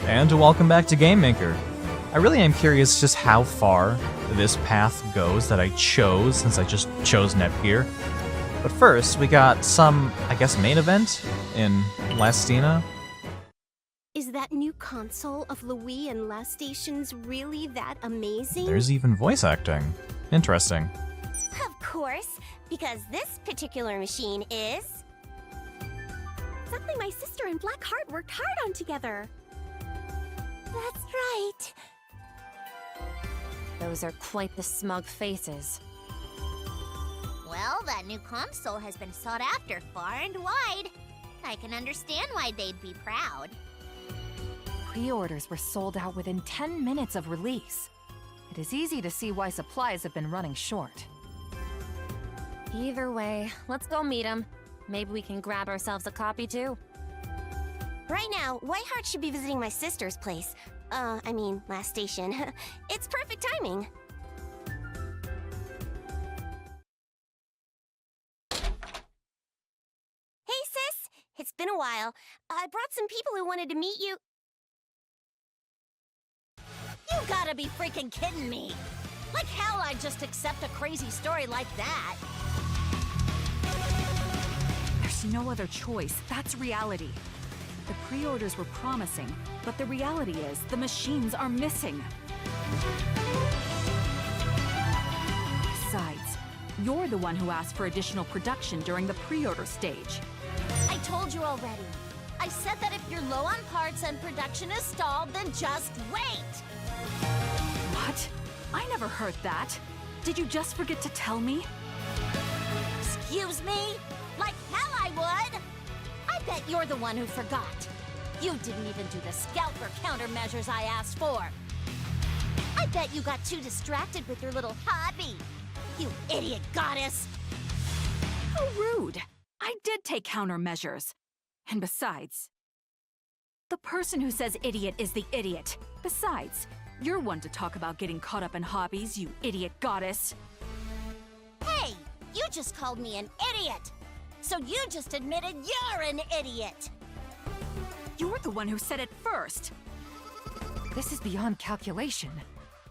and welcome back to Game Maker. I really am curious just how far this path goes that I chose, since I just chose Netgear. But first, we got some, I guess, main event in Lastina. Is that new console of Louis and Last Stations really that amazing? There's even voice acting. Interesting. Of course, because this particular machine is... something my sister and Blackheart worked hard on together. That's right. Those are quite the smug faces. Well, that new console has been sought after far and wide. I can understand why they'd be proud. Pre-orders were sold out within 10 minutes of release. It is easy to see why supplies have been running short. Either way, let's go meet him. Maybe we can grab ourselves a copy too. Right now, Whiteheart should be visiting my sister's place. I mean, Last Station. It's perfect timing. Hey, sis! It's been a while. I brought some people who wanted to meet you. You gotta be freaking kidding me! Like hell I'd just accept a crazy story like that. There's no other choice. That's reality. The pre-orders were promising, but the reality is the machines are missing. Besides, you're the one who asked for additional production during the pre-order stage. I told you already. I said that if you're low on parts and production is stalled, then just wait! What? I never heard that. Did you just forget to tell me? Excuse me? Like hell I would! I bet you're the one who forgot. You didn't even do the scalper countermeasures I asked for. I bet you got too distracted with your little hobby. You idiot goddess! How rude! I did take countermeasures. And besides, the person who says idiot is the idiot. Besides, you're one to talk about getting caught up in hobbies, you idiot goddess. Hey, you just called me an idiot! So you just admitted you're an idiot! You're the one who said it first. This is beyond calculation.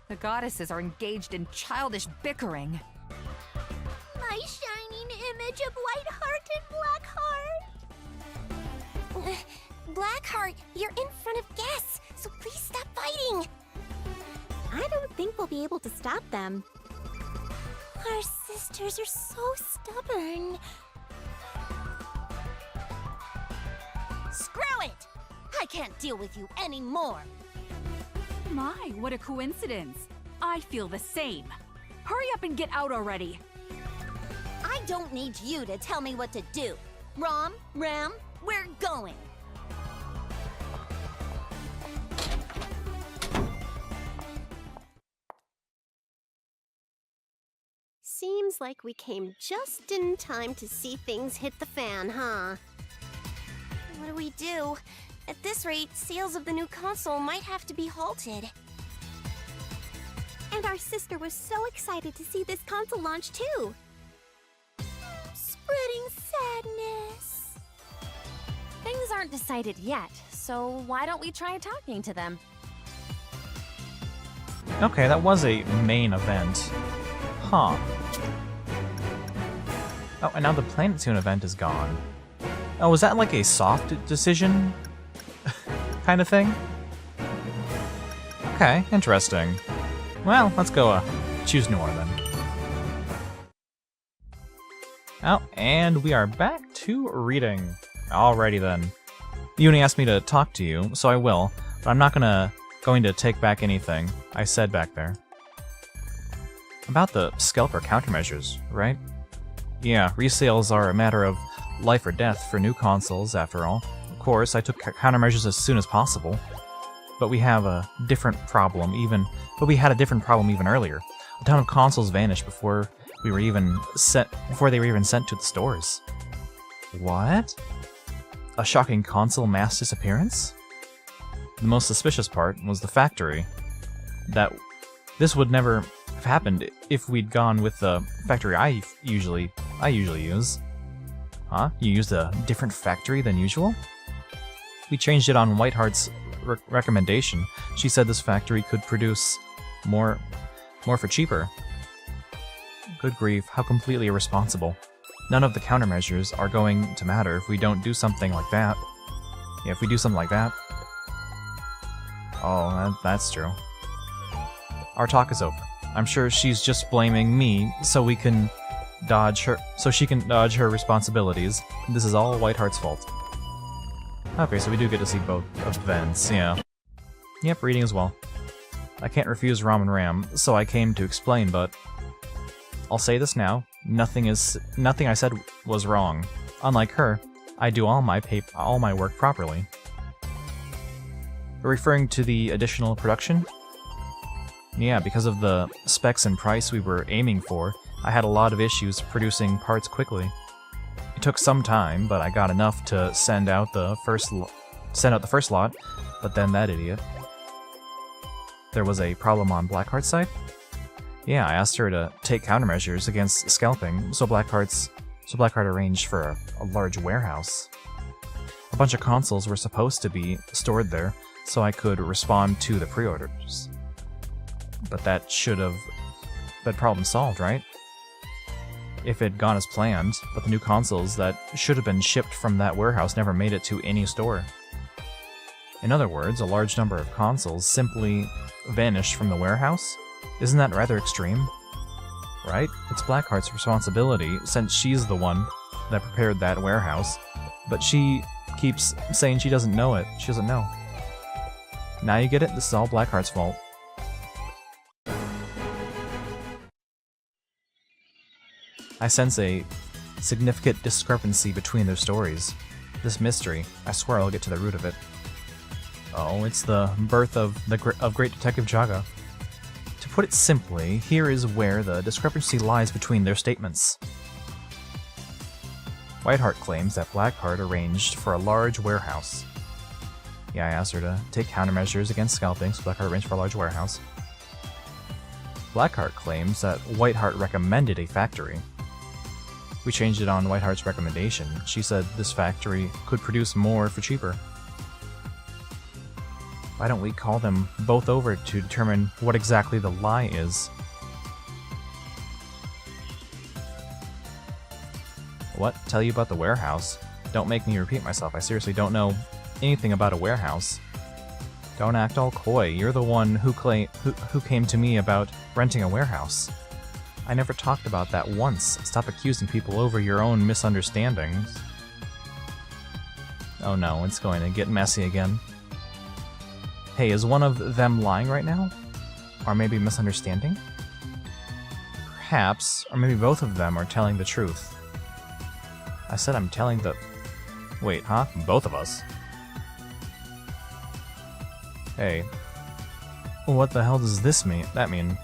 The goddesses are engaged in childish bickering. My shining image of Whiteheart and Blackheart! Blackheart, you're in front of guests, so please stop fighting. I don't think we'll be able to stop them. Our sisters are so stubborn. Screw it! I can't deal with you anymore! My, what a coincidence. I feel the same. Hurry up and get out already. I don't need you to tell me what to do. Ram, we're going! Seems like we came just in time to see things hit the fan, huh? What do we do? At this rate, sales of the new console might have to be halted. And our sister was so excited to see this console launch too. Spreading sadness. Things aren't decided yet, so why don't we try talking to them? Okay, that was a main event. Huh. Oh, and now the Planet Tune event is gone. Oh, was that like a soft decision? kind of thing? Okay, interesting. Well, let's go choose Noir then. Oh, and we are back to reading. Alrighty then. Uni asked me to talk to you, so I will, but I'm not going to take back anything I said back there. About the scalper countermeasures, right? Yeah, resales are a matter of life or death for new consoles, after all. Of course, I took countermeasures as soon as possible. But we have a different problem even earlier. A ton of consoles vanished before they were even sent to the stores. What? A shocking console mass disappearance? The most suspicious part was the factory. That this would never have happened if we'd gone with the factory I usually use. Huh? You used a different factory than usual? We changed it on Whiteheart's recommendation. She said this factory could produce more for cheaper. Good grief, how completely irresponsible. None of the countermeasures are going to matter if we don't do something like that. Yeah, if we do something like that. Oh, that's true. Our talk is over. I'm sure she's just blaming me so she can dodge her responsibilities. This is all Whiteheart's fault. Okay, so we do get to see both events, yeah. Yep, reading as well. I can't refuse Ramen Ram, so I came to explain, but I'll say this now, nothing I said was wrong. Unlike her, I do all my work properly. Referring to the additional production? Yeah, because of the specs and price we were aiming for, I had a lot of issues producing parts quickly. It took some time, but I got enough to send out the first lot, but then that idiot. There was a problem on Blackheart's side? Yeah, I asked her to take countermeasures against scalping, so Blackheart arranged for a large warehouse. A bunch of consoles were supposed to be stored there, so I could respond to the pre-orders. But that should have been problem solved, right? If it had gone as planned, but the new consoles that should have been shipped from that warehouse never made it to any store. In other words, a large number of consoles simply vanished from the warehouse? Isn't that rather extreme? Right? It's Blackheart's responsibility, since she's the one that prepared that warehouse, but she keeps saying she doesn't know it. She doesn't know. Now you get it? This is all Blackheart's fault. I sense a significant discrepancy between their stories. This mystery, I swear I'll get to the root of it. Oh, it's the birth of Great Detective Jaga. To put it simply, here is where the discrepancy lies between their statements. Whiteheart claims that Blackheart arranged for a large warehouse. Yeah, I asked her to take countermeasures against scalping, so Blackheart arranged for a large warehouse. Blackheart claims that Whiteheart recommended a factory. We changed it on Whiteheart's recommendation. She said this factory could produce more for cheaper. Why don't we call them both over to determine what exactly the lie is? What? Tell you about the warehouse? Don't make me repeat myself. I seriously don't know anything about a warehouse. Don't act all coy. You're the one who came to me about renting a warehouse. I never talked about that once. Stop accusing people over your own misunderstandings. Oh no, it's going to get messy again. Hey, is one of them lying right now? Or maybe misunderstanding? Perhaps, or maybe both of them are telling the truth. I said I'm telling the... Wait, huh? Both of us? Hey. What the hell does that mean?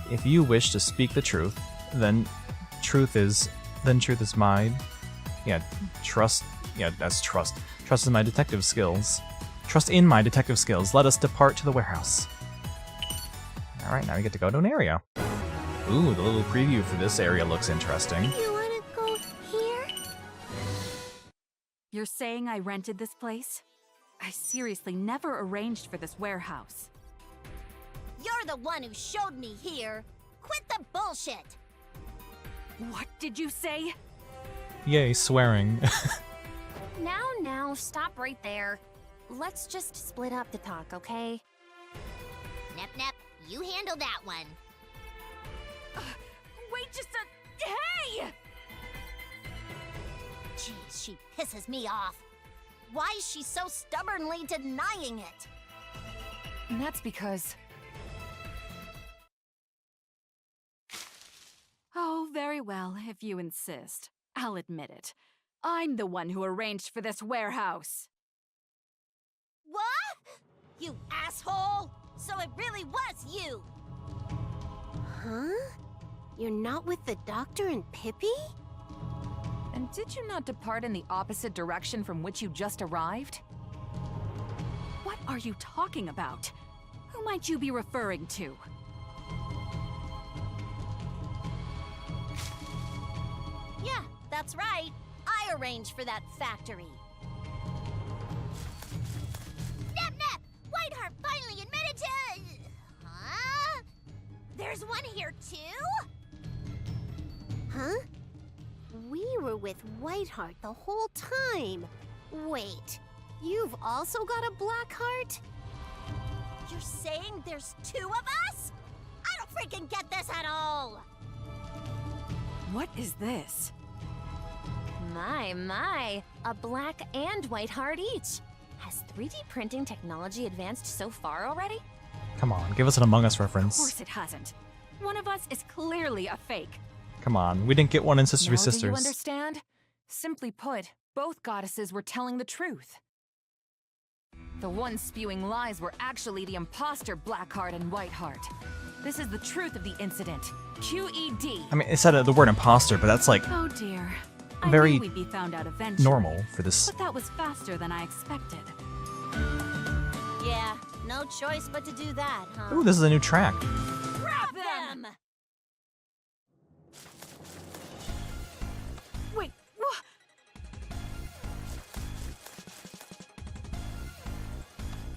If you wish to speak the truth, then truth is mine. Yeah, trust. Yeah, that's trust. Trust in my detective skills. Trust in my detective skills. Let us depart to the warehouse. Alright, now we get to go to an area. Ooh, the little preview for this area looks interesting. You wanna go here? You're saying I rented this place? I seriously never arranged for this warehouse. You're the one who showed me here. Quit the bullshit. What did you say? Yay, swearing. Now, stop right there. Let's just split up the talk, okay? Nep, you handle that one. Wait just a... Hey! Jeez, she pisses me off. Why is she so stubbornly denying it? And that's because... Oh, very well, if you insist. I'll admit it. I'm the one who arranged for this warehouse. What? You asshole! So it really was you! Huh? You're not with the doctor and Pippi? And did you not depart in the opposite direction from which you just arrived? What are you talking about? Who might you be referring to? Yeah, that's right. I arranged for that factory. Nep! with Whiteheart the whole time. Wait, you've also got a Blackheart? You're saying there's two of us? I don't freaking get this at all! What is this? My, a black and white heart each. Has 3D printing technology advanced so far already? Come on, give us an Among Us Of reference. course it hasn't. One of us is clearly a fake. Come on, we didn't get one in Sister v Now do you Sisters. understand? Simply put, both goddesses were telling the truth. The ones spewing lies were actually the imposter Blackheart and Whiteheart. This is the truth of the incident. QED. I mean, it said the word imposter, but that's like Oh dear. I Very knew we'd be found out eventually. normal for this. But that was faster than I expected. Yeah, no choice but to do that, huh? Ooh, this is a new track. Grab them! Wait, what?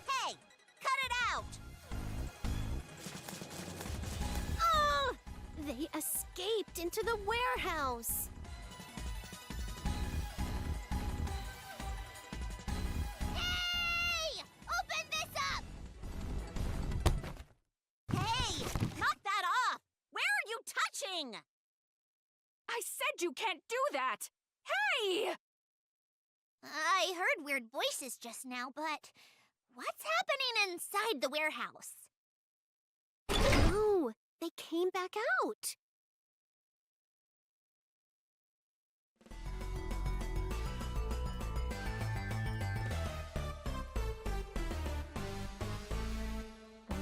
Hey, cut it out! Oh! They escaped into the warehouse. Hey! Open this up! Hey! Knock that off! Where are you touching? I said you can't do that! Hey! I heard weird voices just now, but what's happening inside the warehouse? Oh, they came back out.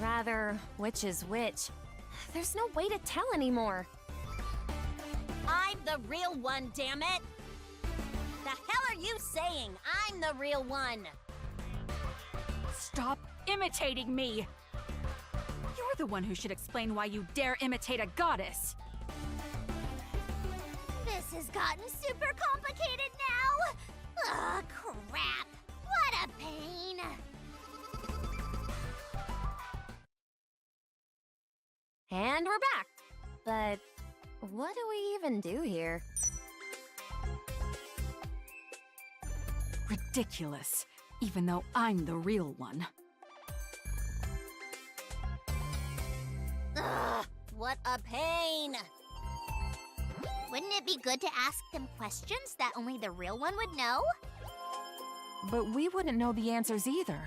Rather, which is which. There's no way to tell anymore. I'm the real one, damn it! The hell are you saying? I'm the real one! Stop imitating me! You're the one who should explain why you dare imitate a goddess! This has gotten super complicated now. Ugh, crap. What a pain. And we're back. But what do we even do here? Ridiculous, even though I'm the real one. Ugh, what a pain! Wouldn't it be good to ask them questions that only the real one would know? But we wouldn't know the answers either.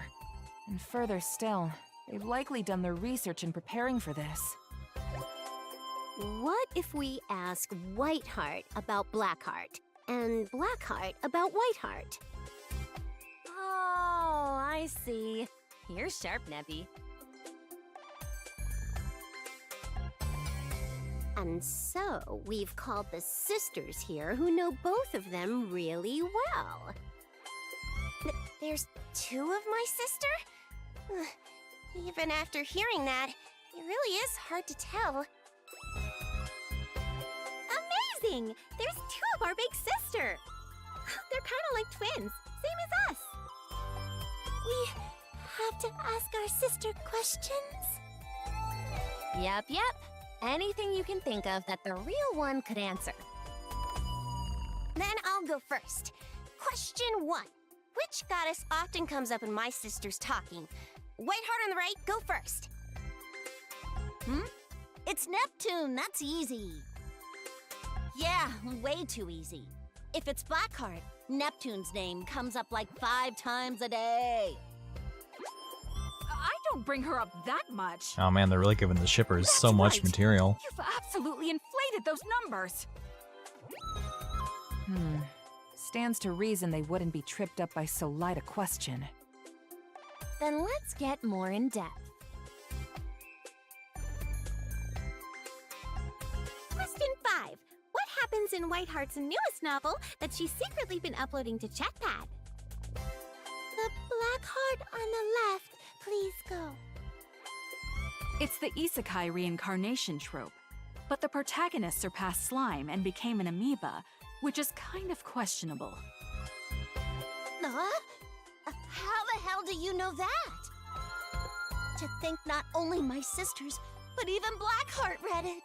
And further still, they've likely done their research in preparing for this. What if we ask Whiteheart about Blackheart and Blackheart about Whiteheart? Oh, I see. You're sharp, Neppy. And so we've called the sisters here who know both of them really well. There's two of my sister? Even after hearing that, it really is hard to tell. Amazing! There's two of our big sister! They're kind of like twins, same as us. We have to ask our sister questions? Yep. Anything you can think of that the real one could answer. Then I'll go first. Question 1. Which goddess often comes up in my sister's talking? Whiteheart on the right, go first. It's Neptune, that's easy. Yeah, way too easy. If it's Blackheart, Neptune's name comes up like 5 times a day. I don't bring her up that much. Oh man, they're really giving the shippers That's so much right. material. You've absolutely inflated those numbers. Stands to reason they wouldn't be tripped up by so light a question. Then let's get more in depth. Question 5. What happens in Whiteheart's newest novel that she's secretly been uploading to Chatpad? The Blackheart on the left, please go. It's the isekai reincarnation trope. But the protagonist surpassed slime and became an amoeba, which is kind of questionable. How the hell do you know that? To think not only my sisters, but even Blackheart read it.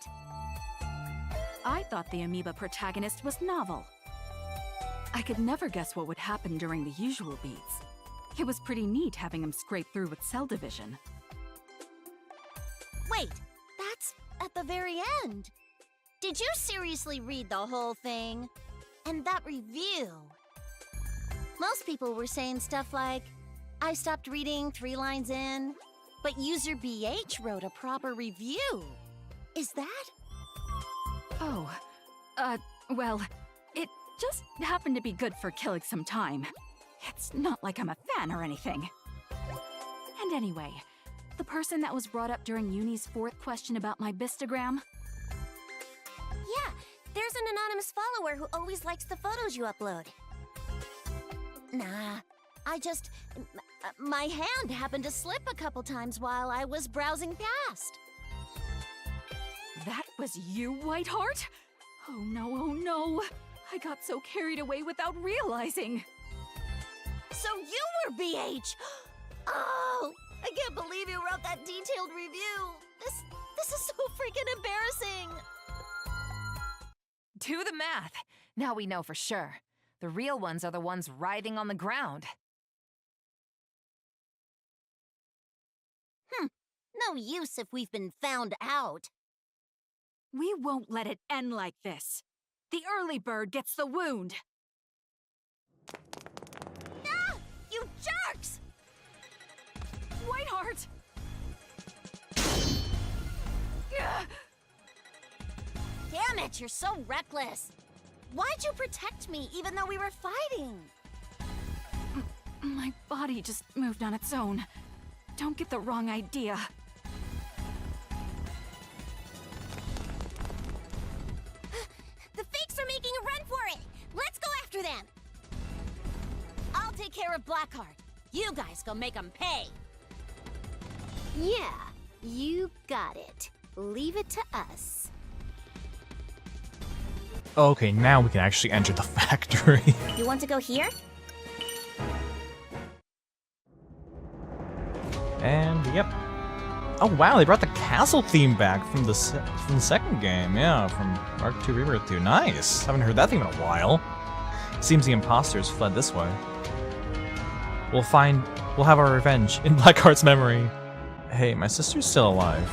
I thought the amoeba protagonist was novel. I could never guess what would happen during the usual beats. It was pretty neat having him scrape through with cell division. Wait, that's at the very end. Did you seriously read the whole thing? And that review? Most people were saying stuff like, I stopped reading 3 lines in, but user BH wrote a proper review. Is that? Oh, well, it just happened to be good for killing some time. It's not like I'm a fan or anything. And anyway, the person that was brought up during Uni's 4th question about my bistogram? Yeah, there's an anonymous follower who always likes the photos you upload. Nah, my hand happened to slip a couple times while I was browsing past. That was you, Whiteheart? Oh no. I got so carried away without realizing. So you were BH! Oh, I can't believe you wrote that detailed review. This is so freaking embarrassing. Do the math. Now we know for sure. The real ones are the ones writhing on the ground. No use if we've been found out. We won't let it end like this. The early bird gets the wound. Ah! You jerks! Whiteheart! Damn it, you're so reckless. Why'd you protect me even though we were fighting? My body just moved on its own. Don't get the wrong idea. The fakes are making a run for it! Let's go after them! I'll take care of Blackheart. You guys go make them pay! Yeah, you got it. Leave it to us. Okay, now we can actually enter the factory. You want to go here? And yep. Oh wow, they brought the castle theme back from the second game. Yeah, from Arc 2 Rebirth 2. Nice. Haven't heard that theme in a while. Seems the imposters fled this way. We'll have our revenge in Blackheart's memory. Hey, my sister's still alive.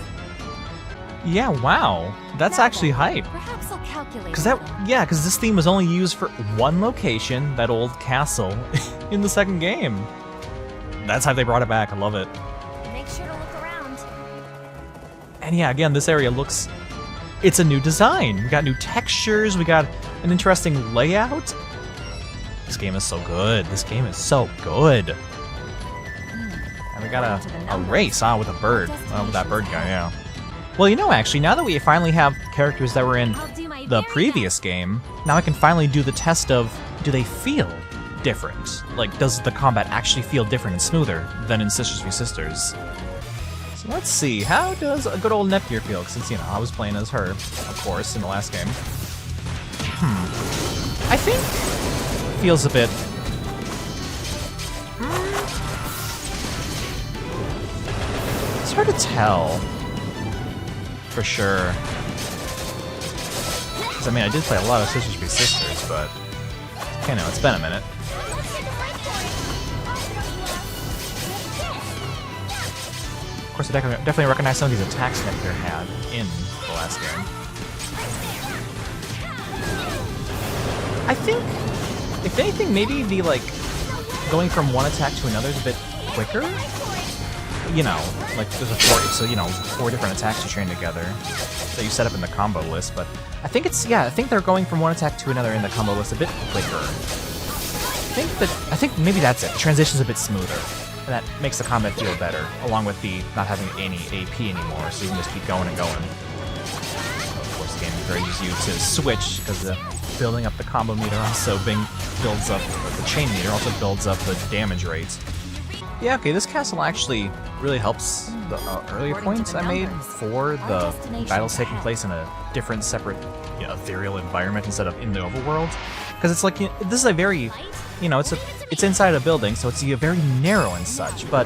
Yeah, wow. That's actually hype. Perhaps I'll calculate. Because this theme was only used for one location, that old castle, in the second game. That's how they brought it back. I love it. Make sure to look around. And yeah, again, this area it's a new design. We got new textures. We got an interesting layout. This game is so good. This game is so good. And we got a race with a bird. With that bird guy, yeah. Well, you know, actually, now that we finally have characters that were in the previous game, now I can finally do the test of, do they feel different? Like, does the combat actually feel different and smoother than in Sisters v Sisters? So let's see, how does a good old Neptunia feel? Since, you know, I was playing as her, of course, in the last game. I think it feels a bit... It's hard to tell. For sure. Because, I mean, I did play a lot of Sisters v Sisters, but... Okay, no, it's been a minute. Of course, I definitely recognize some of these attacks Neptunia had in the last game. I think, if anything, maybe the, like, going from one attack to another is a bit quicker. You know, like, there's four different attacks you train together that you set up in the combo list, but I think I think they're going from one attack to another in the combo list a bit quicker. I think maybe that's it. Transition's a bit smoother, and that makes the combat feel better, along with the not having any AP anymore, so you can just keep going and going. Of course, the game encourages you to switch, because building up the combo meter also builds up the chain meter, also builds up the damage rate. Yeah, okay, this castle actually really helps the earlier points I made for the battles taking place in a different, separate, ethereal environment instead of in the overworld. Because it's like, this is a very, it's inside a building, so it's very narrow and such. But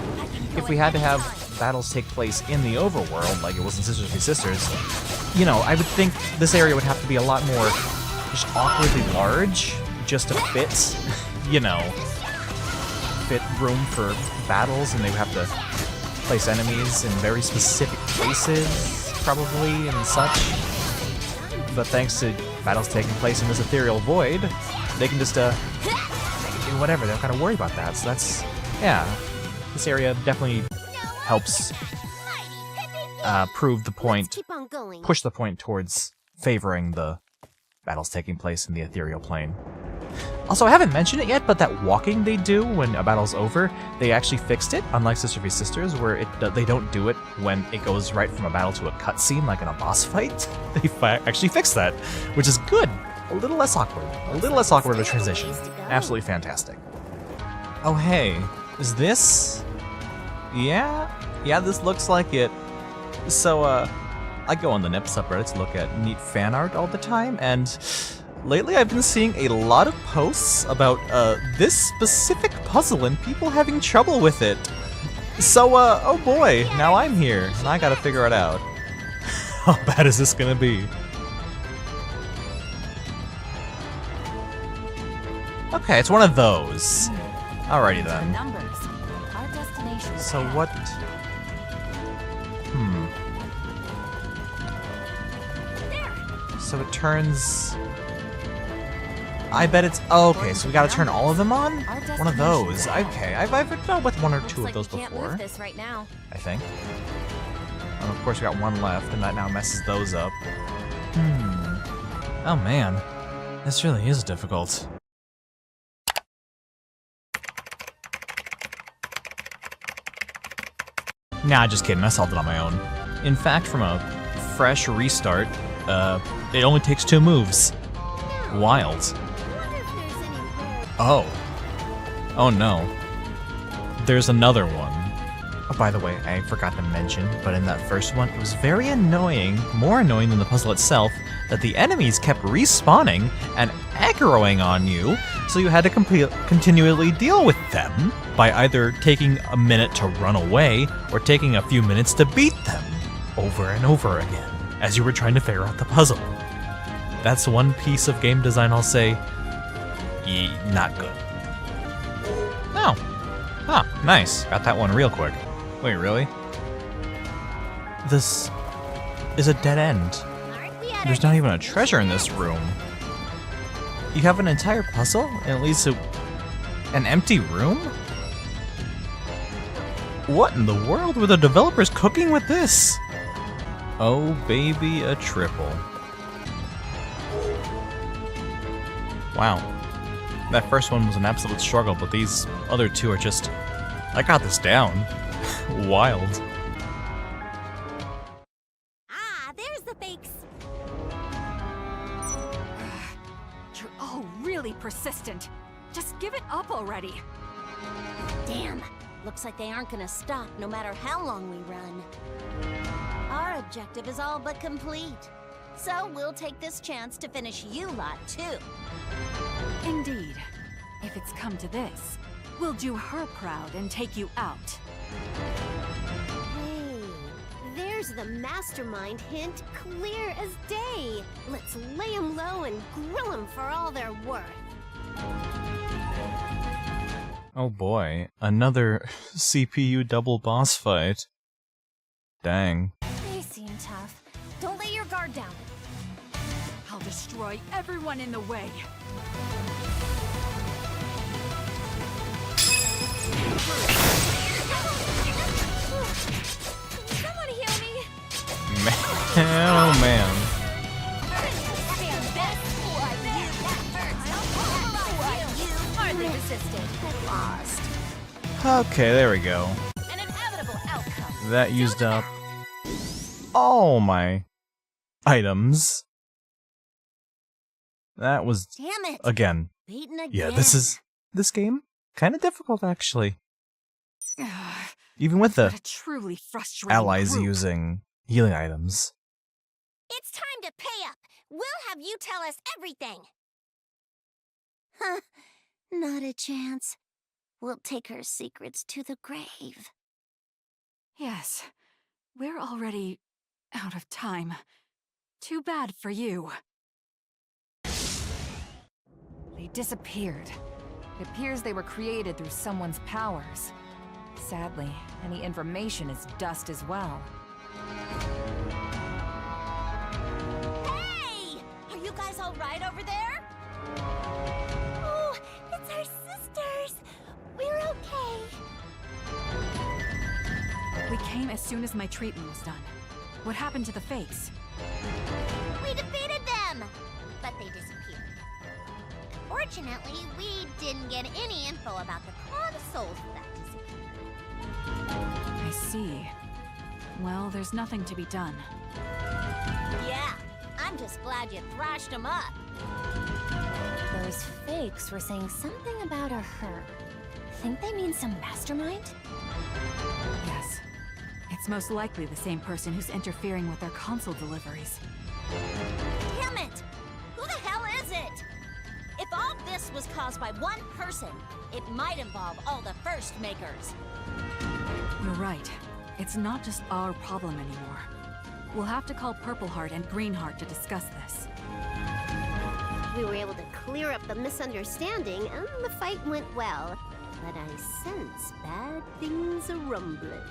if we had to have battles take place in the overworld, like it was in Sisters v Sisters, I would think this area would have to be a lot more just awkwardly large just to fit, you know, fit room for battles, and they would have to place enemies in very specific places, probably, and such. But thanks to battles taking place in this ethereal void, they can just, they can do whatever. They don't gotta worry about that. So that's, yeah. This area definitely helps prove the point, Keep on going. push the point towards favoring the battles taking place in the ethereal plane. Also, I haven't mentioned it yet, but that walking they do when a battle's over, they actually fixed it, unlike Sister v Sisters, where they don't do it when it goes right from a battle to a cutscene, like in a boss fight. They actually fixed that, which is good. A little less awkward. A little less awkward of a transition. Absolutely fantastic. Oh hey, is this? Yeah, this looks like it. So, I go on the NIP subreddit to look at neat fan art all the time, and lately I've been seeing a lot of posts about this specific puzzle and people having trouble with it. So, oh boy, now I'm here, and I gotta figure it out. How bad is this gonna be? Okay, it's one of those. Alrighty The then. numbers. Our destination. So what... So it turns... I bet it's... Oh, okay, so we gotta turn all of them on? One of those. Okay, I've dealt with one or Looks two of like those we can't before, move this right now. I think. And of course we got one left, and that now messes those up. Oh man, this really is difficult. Nah, just kidding, I solved it on my own. In fact, from a fresh restart, it only takes 2 moves. Wild. Oh. Oh no. There's another one. Oh, by the way, I forgot to mention, but in that first one, it was very annoying, more annoying than the puzzle itself, that the enemies kept respawning and aggroing on you, so you had to continually deal with them by either taking a minute to run away or taking a few minutes to beat them over and over again as you were trying to figure out the puzzle. That's one piece of game design I'll say, not good. Oh. Huh, nice. Got that one real quick. Wait, really? This is a dead end. There's not even a treasure in this room. You have an entire puzzle and it leads to an empty room? What in the world were the developers cooking with this? Oh baby, a triple. Wow. That first one was an absolute struggle, but these other 2 are just... I got this down. Wild. Ah, there's the fakes. You're all really persistent. Just give it up already. Damn. Looks like they aren't gonna stop no matter how long we run. Our objective is all but complete. So we'll take this chance to finish you lot too. Indeed. If it's come to this, we'll do her proud and take you out. Hey, there's the mastermind hint clear as day. Let's lay 'em low and grill 'em for all they're worth. Oh boy, another CPU double boss fight. Dang. They seem tough. Don't lay your guard down. I'll destroy everyone in the way. Someone heal me! Man, oh man. Hardly resisted. I lost. Okay, there we go. An inevitable outcome. That used up all my items. That was, Damn it. again, Beaten again. yeah, this game, kind of difficult actually. Even with What the a truly frustrating allies group. using healing items. It's time to pay up. We'll have you tell us everything. Huh. Not a chance. We'll take her secrets to the grave. Yes, we're already out of time. Too bad for you. The They disappeared. It appears they were created through someone's powers. Sadly, any information is dust as well. Hey! Are you guys all right over there? Oh, it's our sisters! We're okay. We came as soon as my treatment was done. What happened to the fakes? We defeated them! But they disappeared. Unfortunately, we didn't get any info about the consoles that disappeared. I see. Well, there's nothing to be done. Yeah, I'm just glad you thrashed them up. Those fakes were saying something about a her. Think they mean some mastermind? Yes. It's most likely the same person who's interfering with our console deliveries. Damn it! Who the hell is it? If all this was caused by one person, it might involve all the first makers. You're right. It's not just our problem anymore. We'll have to call Purple Heart and Green Heart to discuss this. We were able to clear up the misunderstanding, and the fight went well. But I sense bad things a-rumbling.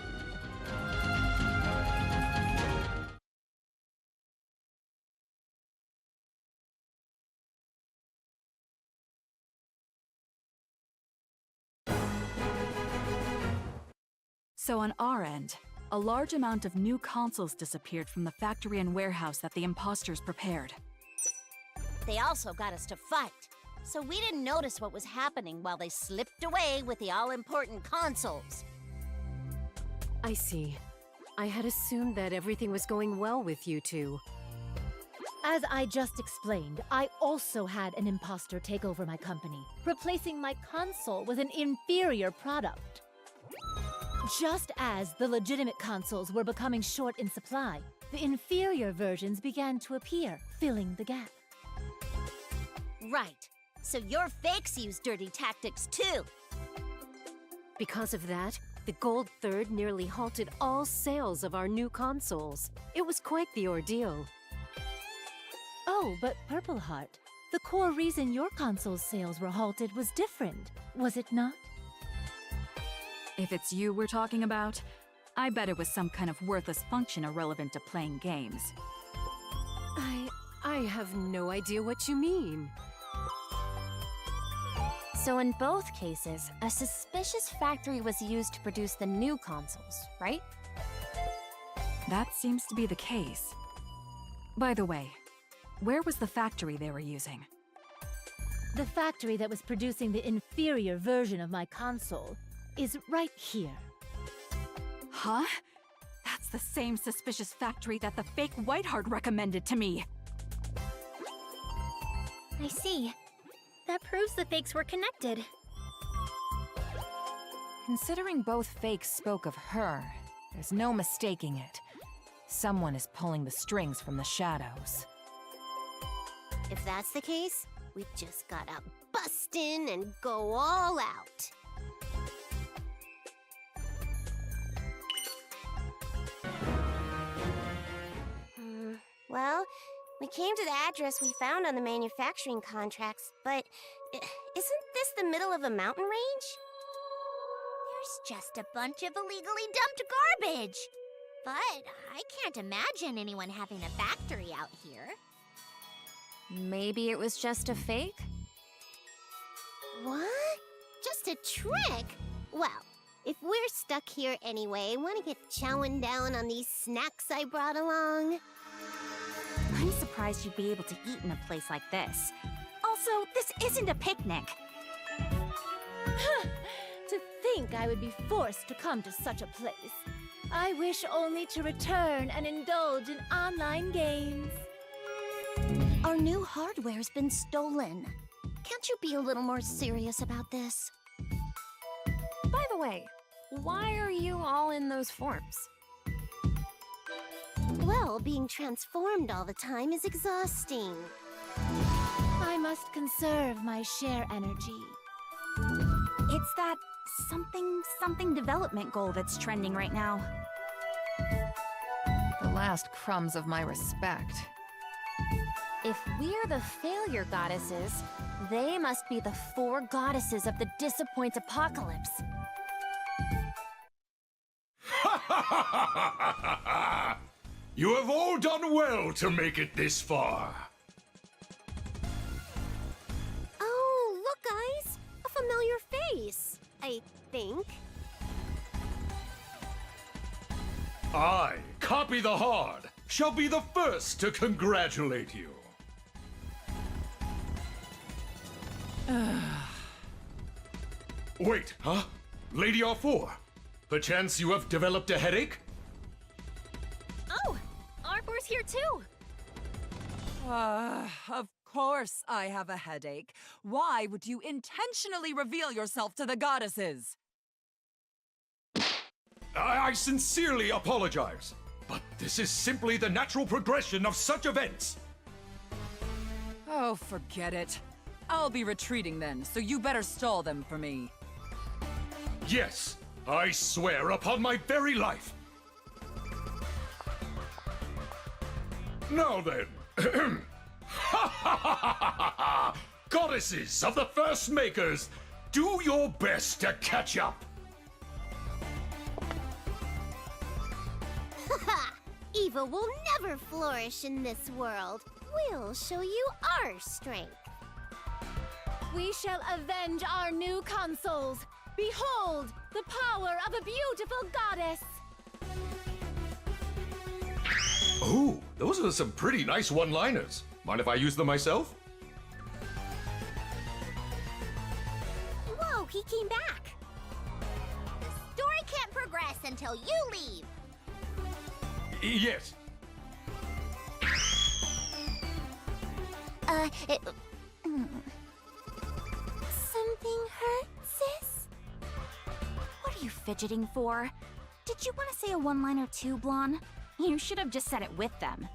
So on our end, a large amount of new consoles disappeared from the factory and warehouse that the imposters prepared. They also got us to fight, so we didn't notice what was happening while they slipped away with the all-important consoles. I see. I had assumed that everything was going well with you two. As I just explained, I also had an imposter take over my company, replacing my console with an inferior product. Just as the legitimate consoles were becoming short in supply, the inferior versions began to appear, filling the gap. Right. So your fakes use dirty tactics too. Because of that, the Gold Third nearly halted all sales of our new consoles. It was quite the ordeal. Oh, but Purple Heart, the core reason your console's sales were halted was different, was it not? If it's you we're talking about, I bet it was some kind of worthless function irrelevant to playing games. I have no idea what you mean. So in both cases, a suspicious factory was used to produce the new consoles, right? That seems to be the case. By the way, where was the factory they were using? The factory that was producing the inferior version of my console is right here. Huh? That's the same suspicious factory that the fake Whiteheart recommended to me. I see. That proves the fakes were connected. Considering both fakes spoke of her, there's no mistaking it. Someone is pulling the strings from the shadows. If that's the case, we just gotta bust in and go all out. Well, we came to the address we found on the manufacturing contracts, but isn't this the middle of a mountain range? There's just a bunch of illegally dumped garbage. But I can't imagine anyone having a factory out here. Maybe it was just a fake? What? Just a trick? Well, if we're stuck here anyway, want to get chowing down on these snacks I brought along? I'm surprised you'd be able to eat in a place like this. Also, this isn't a picnic. To think I would be forced to come to such a place. I wish only to return and indulge in online games. Our new hardware's been stolen. Can't you be a little more serious about this? By the way, why are you all in those forms? Well, being transformed all the time is exhausting. I must conserve my share energy. It's that something development goal that's trending right now. The last crumbs of my respect. If we're the failure goddesses, they must be the 4 goddesses of the disappoint apocalypse. You have all done well to make it this far. Oh, look, guys! A familiar face, I think. I, Copy the Hard, shall be the first to congratulate you. Wait, huh? Lady R4, perchance you have developed a headache? Oh, Arbor's here too. Of course I have a headache. Why would you intentionally reveal yourself to the goddesses? I sincerely apologize, but this is simply the natural progression of such events. Oh, forget it. I'll be retreating then, so you better stall them for me. Yes, I swear upon my very life. Now then, goddesses of the First Makers, do your best to catch up. Evil will never flourish in this world. We'll show you our strength. We shall avenge our new consoles. Behold, the power of a beautiful goddess. Oh, those are some pretty nice one-liners. Mind if I use them myself? Whoa, he came back. The story can't progress until you leave. Yes. Something hurt, sis? What are you fidgeting for? Did you want to say a one-liner too, Blonde? You should have just said it with them.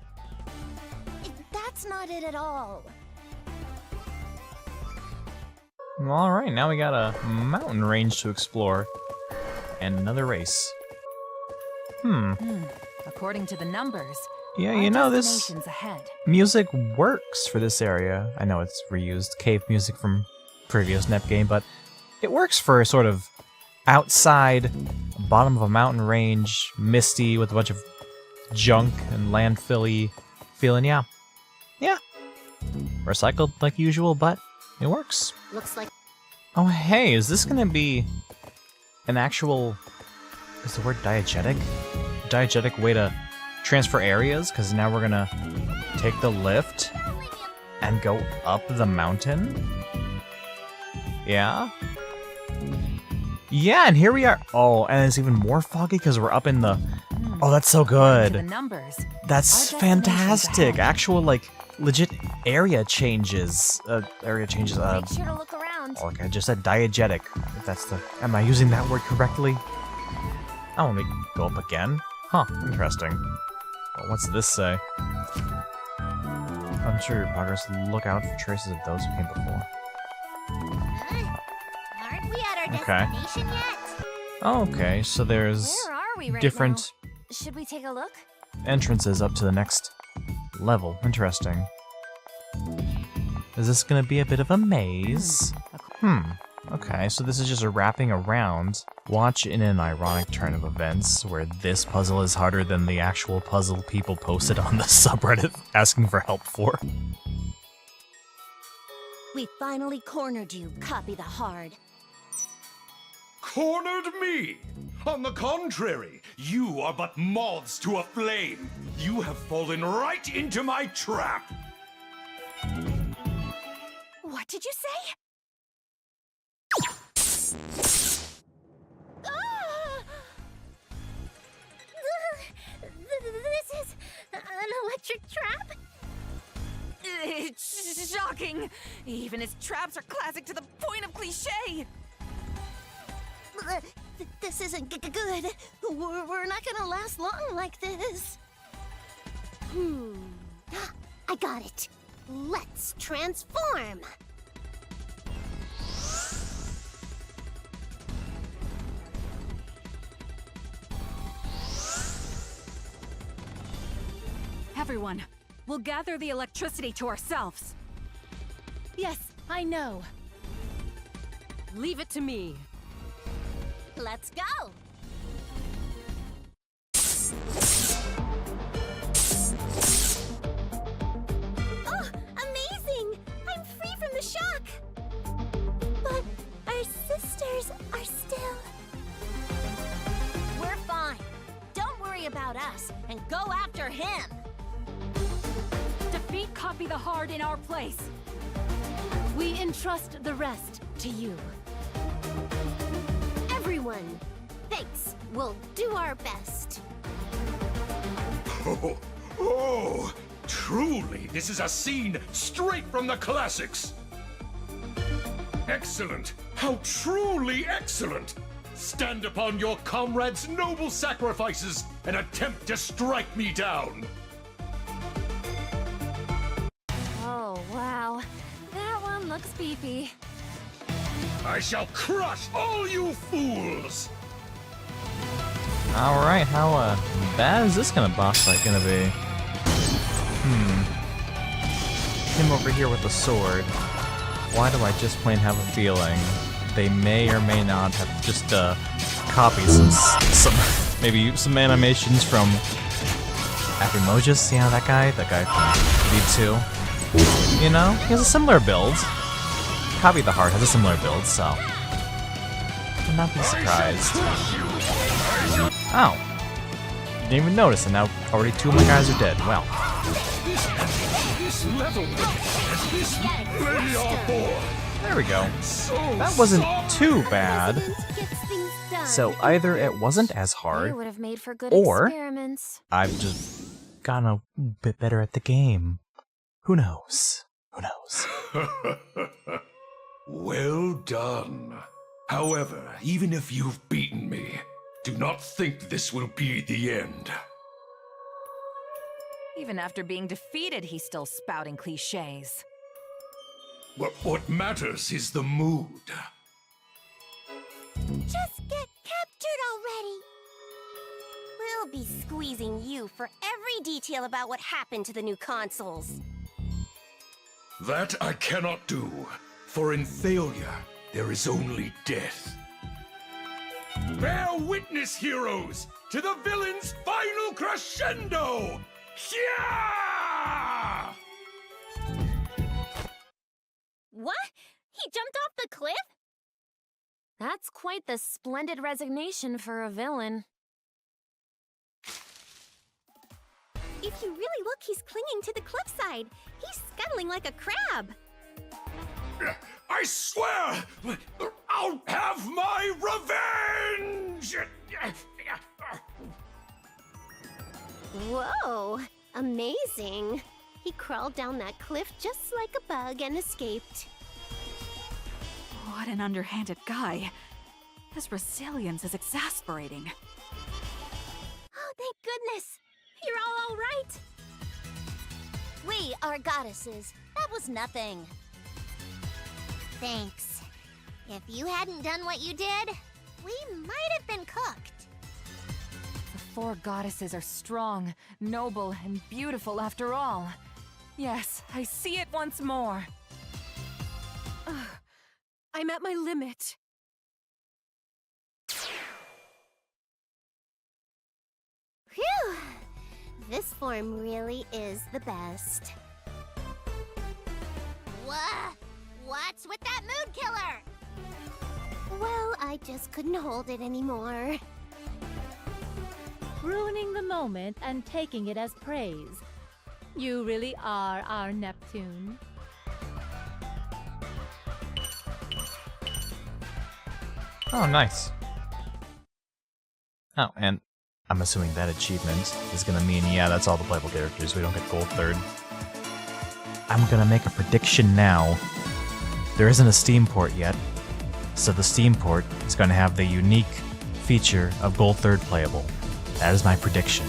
That's not it at all. Alright, now we got a mountain range to explore. And another race. According to the numbers, Yeah, our you know, this destination's ahead. music works for this area. I know it's reused cave music from previous NEP game, but it works for sort of outside, bottom of a mountain range, misty with a bunch of junk and landfill-y feeling. Yeah. Recycled like usual, but it works. Looks like Oh, hey, is this gonna be an actual... Is the word diegetic? Diegetic way to transfer areas? Because now we're gonna take the lift and go up the mountain? Yeah? Yeah, and here we are. Oh, and it's even more foggy because we're up in the... Oh, that's so According to good. the numbers, That's our destination's fantastic. ahead. Actual, like, legit area changes. Make sure to look around. Like I just said, diegetic. If that's the... Am I using that word correctly? Oh, let me go up again. Huh, interesting. Well, what's this say? Unsure your progress. Look out for traces of those who came before. Aren't we at our Okay. destination yet? Okay, so there's Where are we right different now? Should we take a look? entrances up to the next level. Interesting. Is this gonna be a bit of a maze? Okay, so this is just a wrapping around. Watch in an ironic turn of events where this puzzle is harder than the actual puzzle people posted on the subreddit asking for help for. We finally cornered you, Copy the Hard. Cornered me! On the contrary, you are but moths to a flame. You have fallen right into my trap. What did you say? This is an electric trap? It's shocking! Even his traps are classic to the point of cliche! This isn't good. We're not gonna last long like this. I got it. Let's transform. Everyone, we'll gather the electricity to ourselves. Yes, I know. Leave it to me. Let's go! Oh, amazing! I'm free from the shock! But our sisters are still... We're fine. Don't worry about us, and go after him! Defeat Copy the Hard in our place. We entrust the rest to you. Everyone, thanks. We'll do our best. Oh, truly, this is a scene straight from the classics. Excellent. How truly excellent. Stand upon your comrades' noble sacrifices and attempt to strike me down. Oh, wow. That one looks beefy. I shall crush all you fools! Alright, how bad is this boss fight gonna be? Him over here with the sword. Why do I just plain have a feeling they may or may not have just copied maybe some animations from Acrimojus, that guy from V2. You know, he has a similar build. Copy the Heart has a similar build, so would not be surprised. Oh, didn't even notice, and now already 2 of my guys are dead. Well, This level, this lady are born. there we go. That wasn't too bad. Gets things done. So either it wasn't as They hard, would have made for good or- experiments. I've just gotten a bit better at the game. Who knows? Who knows? Well done. However, even if you've beaten me, do not think this will be the end. Even after being defeated, he's still spouting cliches. What matters is the mood. Just get captured already. We'll be squeezing you for every detail about what happened to the new consoles. That I cannot do, for in failure, there is only death. Bear witness, heroes, to the villain's final crescendo! Yeah! What? He jumped off the cliff? That's quite the splendid resignation for a villain. If you really look, he's clinging to the cliffside. He's scuttling like a crab. I swear, I'll have my revenge! Whoa, amazing. He crawled down that cliff just like a bug and escaped. What an underhanded guy. His resilience is exasperating. Oh, thank goodness. You're all right. We are goddesses. That was nothing. Thanks. If you hadn't done what you did, we might have been cooked. The 4 goddesses are strong, noble, and beautiful after all. Yes, I see it once more. I'm at my limit. Phew. This form really is the best. What's with that mood killer? Well, I just couldn't hold it anymore. Ruining the moment and taking it as praise. You really are our Neptune. Oh, nice. Oh, and I'm assuming that achievement is gonna mean, yeah, that's all the playable characters. We don't get gold third. I'm gonna make a prediction now. There isn't a Steam port yet, so the Steam port is gonna have the unique feature of gold third playable. That is my prediction.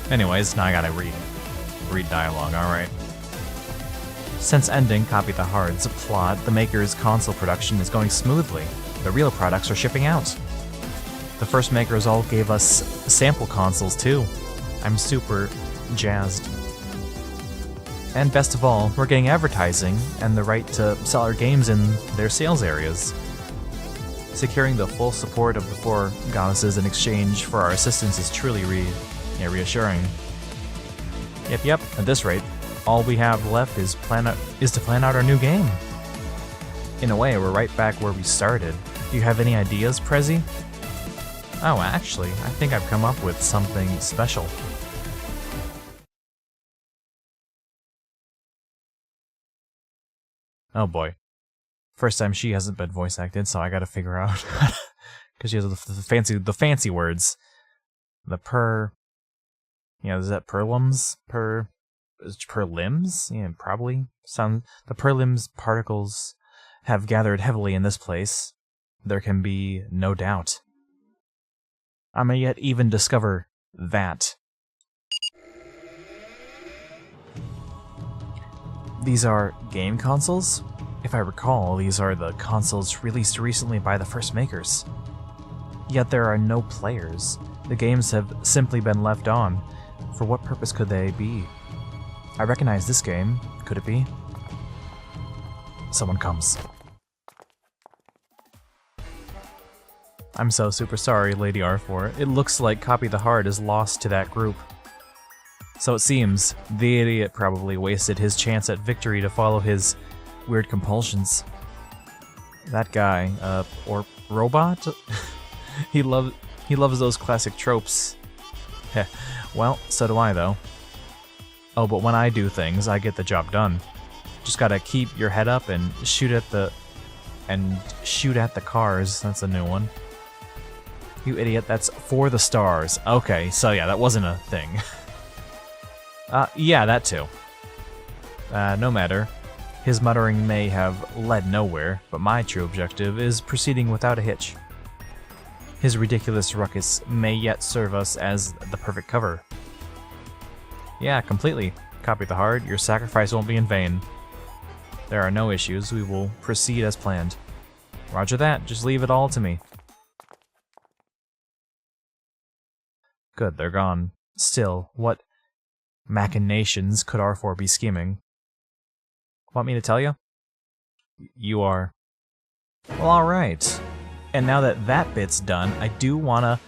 Anyways, now I gotta read dialogue, alright. Since ending Copy the Hard's plot, the maker's console production is going smoothly. The real products are shipping out. The first makers all gave us sample consoles too. I'm super jazzed. And best of all, we're getting advertising and the right to sell our games in their sales areas. Securing the full support of the 4 goddesses in exchange for our assistance is truly reassuring. Yep, at this rate, all we have left is to plan out our new game. In a way, we're right back where we started. Do you have any ideas, Prezi? Oh, actually, I think I've come up with something special. Oh boy. First time she hasn't been voice acted, so I gotta figure out. Because she has the fancy words. The is that perlums? Perlims? Yeah, probably. The perlims particles have gathered heavily in this place. There can be no doubt. I may yet even discover that. These are game consoles? If I recall, these are the consoles released recently by the first makers. Yet there are no players. The games have simply been left on. For what purpose could they be? I recognize this game. Could it be? Someone comes. I'm so super sorry, Lady R4. It looks like Copy the Heart is lost to that group. So it seems, the idiot probably wasted his chance at victory to follow his weird compulsions. That guy, or robot? He loves those classic tropes. Heh, well, so do I though. Oh, but when I do things, I get the job done. Just gotta keep your head up and shoot at the cars. That's a new one. You idiot, that's for the stars. Okay, so yeah, that wasn't a thing. Yeah, that too. No matter. His muttering may have led nowhere, but my true objective is proceeding without a hitch. His ridiculous ruckus may yet serve us as the perfect cover. Yeah, completely. Copy the Heart, your sacrifice won't be in vain. There are no issues, we will proceed as planned. Roger that, just leave it all to me. Good, they're gone. Still, what machinations could R4 be scheming? Want me to tell you? You are. Well, alright. And now that that bit's done, I do want to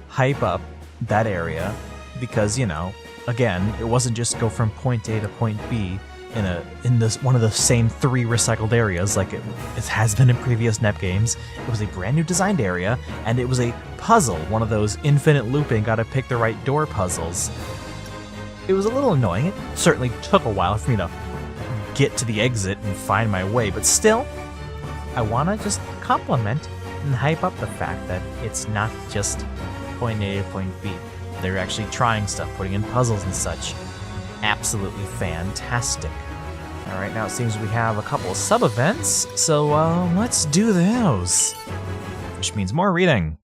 hype up that area because, you know, again, it wasn't just go from point A to point B in this one of the same 3 recycled areas like it has been in previous NEP games. It was a brand new designed area, and it was a puzzle, one of those infinite looping, gotta pick the right door puzzles. It was a little annoying. It certainly took a while for me to get to the exit and find my way, but still, I wanna just compliment and hype up the fact that it's not just point A to point B. They're actually trying stuff, putting in puzzles and such. Absolutely fantastic. Alright, now it seems we have a couple of sub-events, so let's do those. Which means more reading.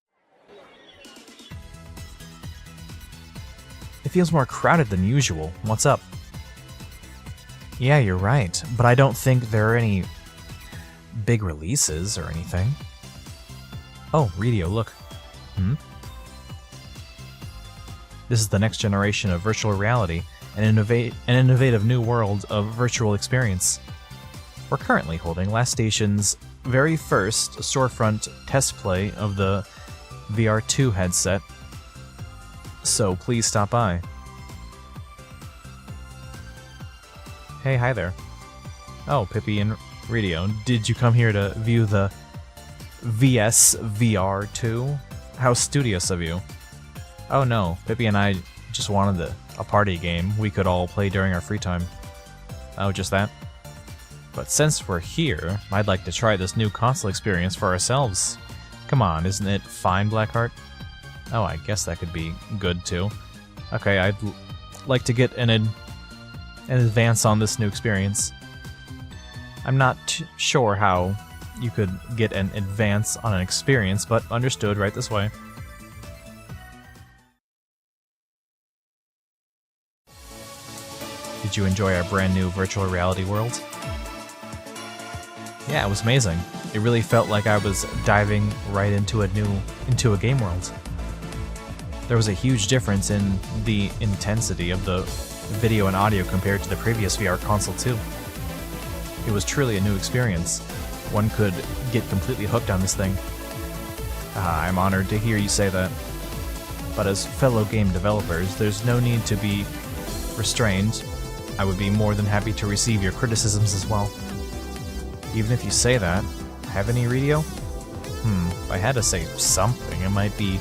It feels more crowded than usual. What's up? Yeah, you're right, but I don't think there are any big releases or anything. Oh, Radio, look. This is the next generation of virtual reality, an innovative new world of virtual experience. We're currently holding Last Station's very first storefront test play of the VR2 headset, so please stop by. Hey, hi there. Oh, Pippi and Radio, did you come here to view the VS VR2? How studious of you. Oh no, Pippi and I just wanted a party game we could all play during our free time. Oh, just that? But since we're here, I'd like to try this new console experience for ourselves. Come on, isn't it fine, Blackheart? Oh, I guess that could be good too. Okay, I'd like to get an advance on this new experience. I'm not sure how you could get an advance on an experience, but understood right this way. Did you enjoy our brand new virtual reality world? Yeah, it was amazing. It really felt like I was diving right into a game world. There was a huge difference in the intensity of the video and audio compared to the previous VR console too. It was truly a new experience. One could get completely hooked on this thing. I'm honored to hear you say that. But as fellow game developers, there's no need to be restrained. I would be more than happy to receive your criticisms as well. Even if you say that, have any radio? If I had to say something, it might be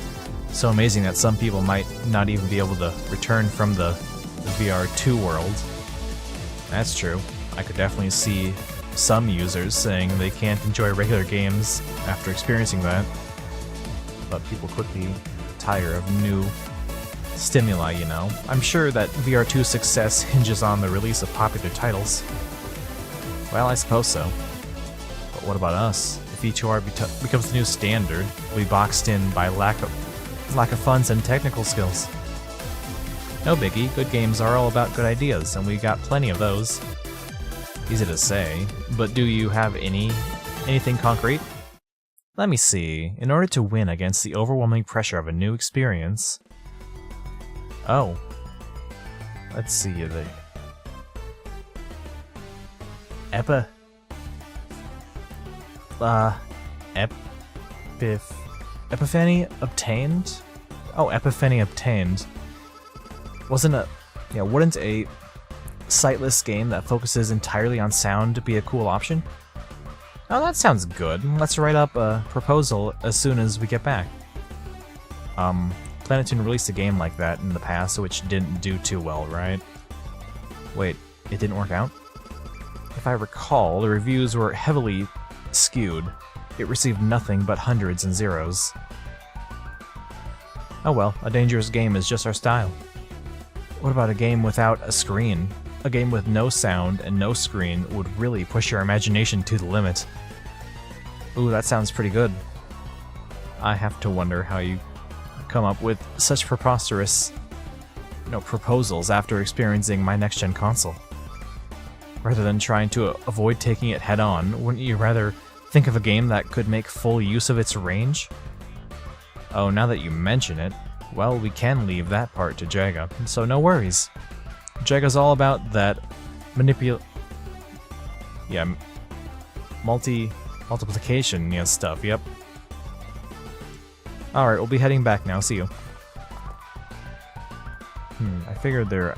so amazing that some people might not even be able to return from the VR2 world. That's true. I could definitely see some users saying they can't enjoy regular games after experiencing that. But people quickly tire of new stimuli, you know. I'm sure that VR2's success hinges on the release of popular titles. Well, I suppose so. But what about us? If V2R becomes the new standard, we'll be boxed in by lack of funds and technical skills. No biggie, good games are all about good ideas, and we got plenty of those. Easy to say, but do you have anything concrete? Let me see. In order to win against the overwhelming pressure of a new experience... Oh. Let's see, the... Epiphany obtained? Oh, Epiphany obtained. Wouldn't a sightless game that focuses entirely on sound be a cool option? Oh, that sounds good. Let's write up a proposal as soon as we get back. Planetoon released a game like that in the past, which didn't do too well, right? Wait, it didn't work out? If I recall, the reviews were heavily skewed. It received nothing but hundreds and zeros. Oh well, a dangerous game is just our style. What about a game without a screen? A game with no sound and no screen would really push your imagination to the limit. Ooh, that sounds pretty good. I have to wonder how you come up with such preposterous, proposals after experiencing my next-gen console. Rather than trying to avoid taking it head-on, wouldn't you rather think of a game that could make full use of its range? Oh, now that you mention it, well, we can leave that part to Jaga, so no worries. Jaga's all about that multiplication stuff, yep. Alright, we'll be heading back now, see you. I figured their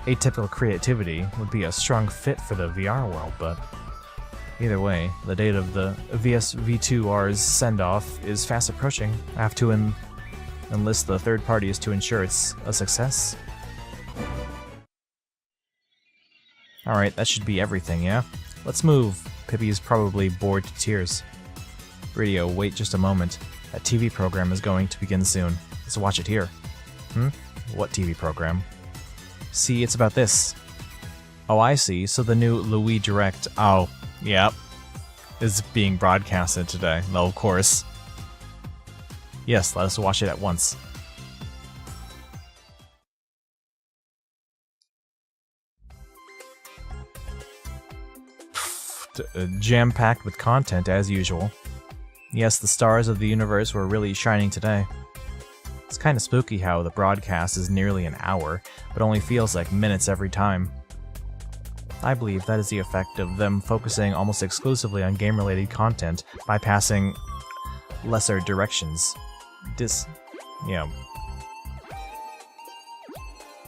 atypical creativity would be a strong fit for the VR world, but either way, the date of the VSV2R's send-off is fast approaching. I have to enlist the third parties to ensure it's a success. Alright, that should be everything, yeah? Let's move. Pippi's probably bored to tears. Radio, wait just a moment. That TV program is going to begin soon. Let's watch it here. What TV program? See, it's about this. Oh, I see. So the new Louis Direct. Oh, yep. Is being broadcasted today. No, of course. Yes, let us watch it at once. Jam-packed with content as usual. Yes, the stars of the universe were really shining today. It's kind of spooky how the broadcast is nearly an hour, but only feels like minutes every time. I believe that is the effect of them focusing almost exclusively on game-related content, bypassing lesser directions.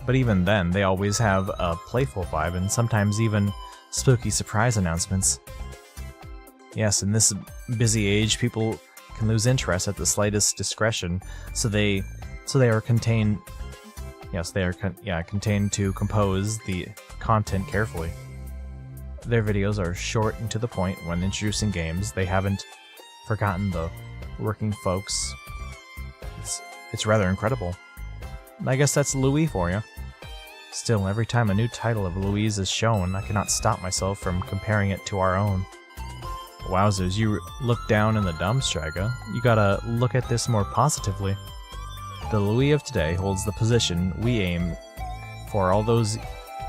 But even then, they always have a playful vibe and sometimes even spooky surprise announcements. Yes, in this busy age, people can lose interest at the slightest discretion, so they are contained. Yes, they are contained to compose the content carefully. Their videos are short and to the point when introducing games. They haven't forgotten the working folks. It's rather incredible. I guess that's Louis for you. Still, every time a new title of Louise is shown, I cannot stop myself from comparing it to our own. Wowzers, you look down in the dumps, Jaga. You gotta look at this more positively. The Louis of today holds the position we aimed for all those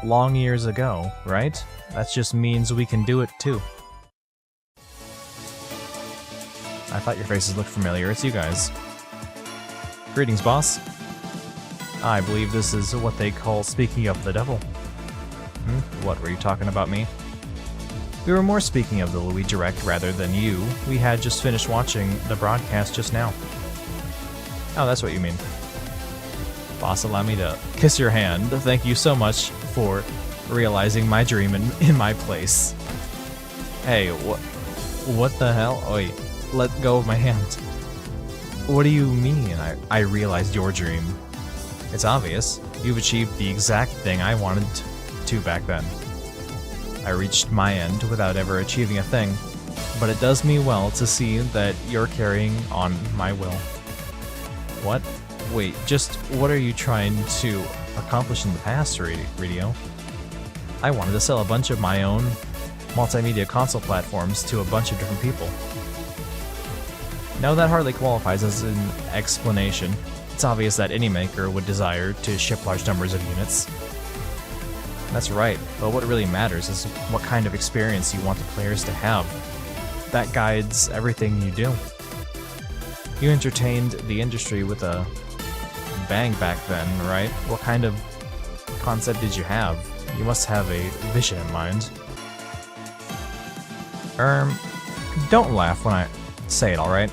long years ago, right? That just means we can do it too. I thought your faces looked familiar. It's you guys. Greetings, boss. I believe this is what they call speaking of the devil. What, were you talking about me? We were more speaking of the Louis Direct rather than you. We had just finished watching the broadcast just now. Oh, that's what you mean. Boss, allow me to kiss your hand. Thank you so much for realizing my dream in my place. Hey, what the hell? Oh, wait, let go of my hand. What do you mean I realized your dream? It's obvious. You've achieved the exact thing I wanted to back then. I reached my end without ever achieving a thing, but it does me well to see that you're carrying on my will. What? Wait, just what are you trying to accomplish in the past, Radio? I wanted to sell a bunch of my own multimedia console platforms to a bunch of different people. Now that hardly qualifies as an explanation. It's obvious that any maker would desire to ship large numbers of units. That's right, but what really matters is what kind of experience you want the players to have. That guides everything you do. You entertained the industry with a bang back then, right? What kind of concept did you have? You must have a vision in mind. Don't laugh when I say it, alright?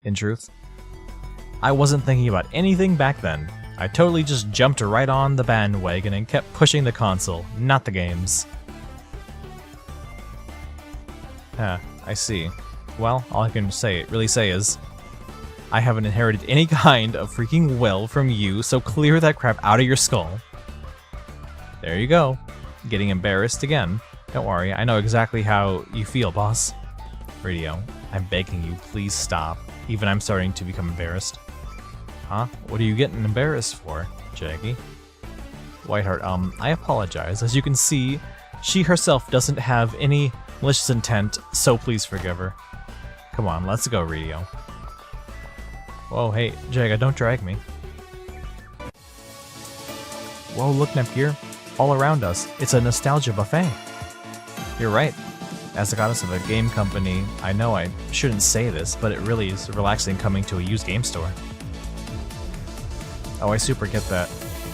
In truth, I wasn't thinking about anything back then. I totally just jumped right on the bandwagon and kept pushing the console, not the games. I see. Well, all I can really say is, I haven't inherited any kind of freaking will from you, so clear that crap out of your skull. There you go. Getting embarrassed again. Don't worry, I know exactly how you feel, boss. Radio, I'm begging you, please stop. Even I'm starting to become embarrassed. Huh? What are you getting embarrassed for, Jackie? Whiteheart, I apologize. As you can see, she herself doesn't have any malicious intent, so please forgive her. Come on, let's go, Radio. Whoa, hey, Jaga, don't drag me. Whoa, look, Nepgear. All around us, it's a nostalgia buffet. You're right. As the goddess of a game company, I know I shouldn't say this, but it really is relaxing coming to a used game store. Oh, I super get that.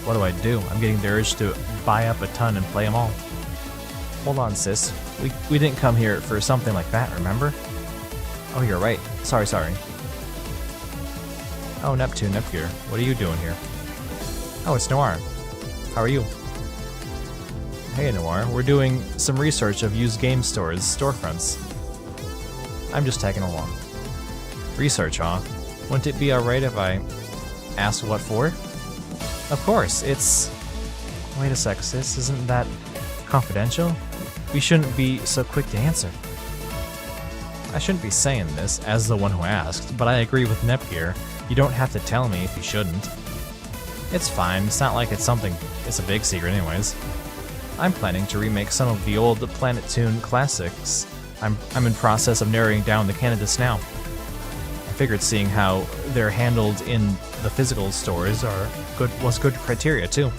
What do? I'm getting the urge to buy up a ton and play them all. Hold on, sis. We didn't come here for something like that, remember? Oh, you're right. Sorry. Oh, Nepgear, what are you doing here? Oh, it's Noir. How are you? Hey, Noir, we're doing some research of used game stores' storefronts. I'm just tagging along. Research, huh? Wouldn't it be alright if I asked what for? Of course, it's... Wait a sec, sis, isn't that confidential? We shouldn't be so quick to answer. I shouldn't be saying this as the one who asked, but I agree with Nepgear. You don't have to tell me if you shouldn't. It's fine, it's not like it's a big secret anyways. I'm planning to remake some of the old Planet Toon classics. I'm in process of narrowing down the candidates now. I figured seeing how they're handled in the physical stores was good criteria too.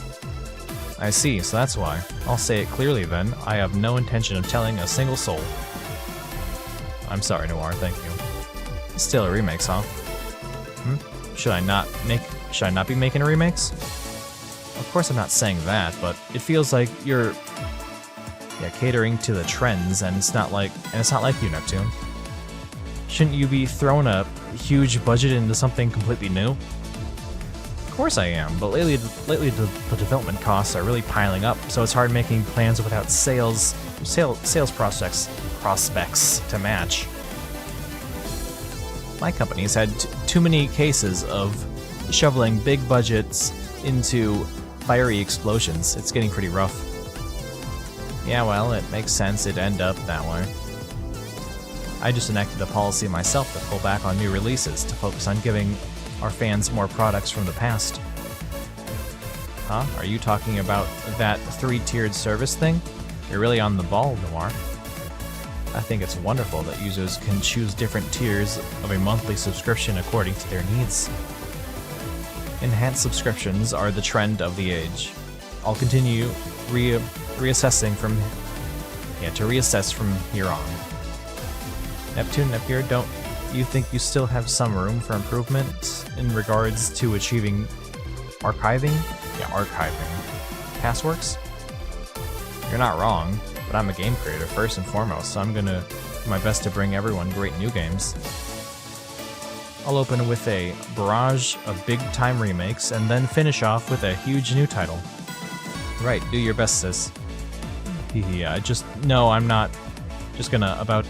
I see, so that's why. I'll say it clearly then, I have no intention of telling a single soul. I'm sorry, Noir, thank you. Still a remakes, huh? Should I not be making remakes? Of course I'm not saying that, but it feels like you're catering to the trends, and it's not like you, Neptune. Shouldn't you be throwing a huge budget into something completely new? Of course I am, but lately the development costs are really piling up, so it's hard making plans without sales prospects to match. My company's had too many cases of shoveling big budgets into fiery explosions. It's getting pretty rough. Yeah, well, it makes sense it'd end up that way. I just enacted a policy myself to pull back on new releases to focus on giving our fans more products from the past. Huh? Are you talking about that 3-tiered service thing? You're really on the ball, Noir. I think it's wonderful that users can choose different tiers of a monthly subscription according to their needs. Enhanced subscriptions are the trend of the age. I'll continue reassessing from here on. Nepgear, don't you think you still have some room for improvement in regards to achieving Archiving? Yeah, archiving. Passworks? You're not wrong, but I'm a game creator first and foremost, so I'm gonna do my best to bring everyone great new games. I'll open with a barrage of big-time remakes, and then finish off with a huge new title. Right, do your best, sis. Yeah, no, I'm not just about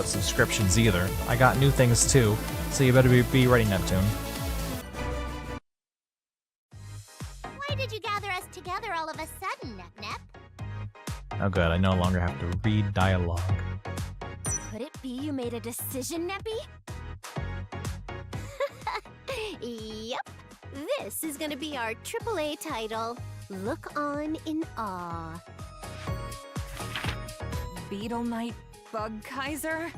subscriptions either. I got new things too, so you better be ready, Neptune. Why did you gather us together all of a sudden, Nep? Oh good, I no longer have to read dialogue. Could it be you made a decision, Neppy? Yep. This is gonna be our AAA title. Look on in awe. Beetle Knight Bug Kaiser?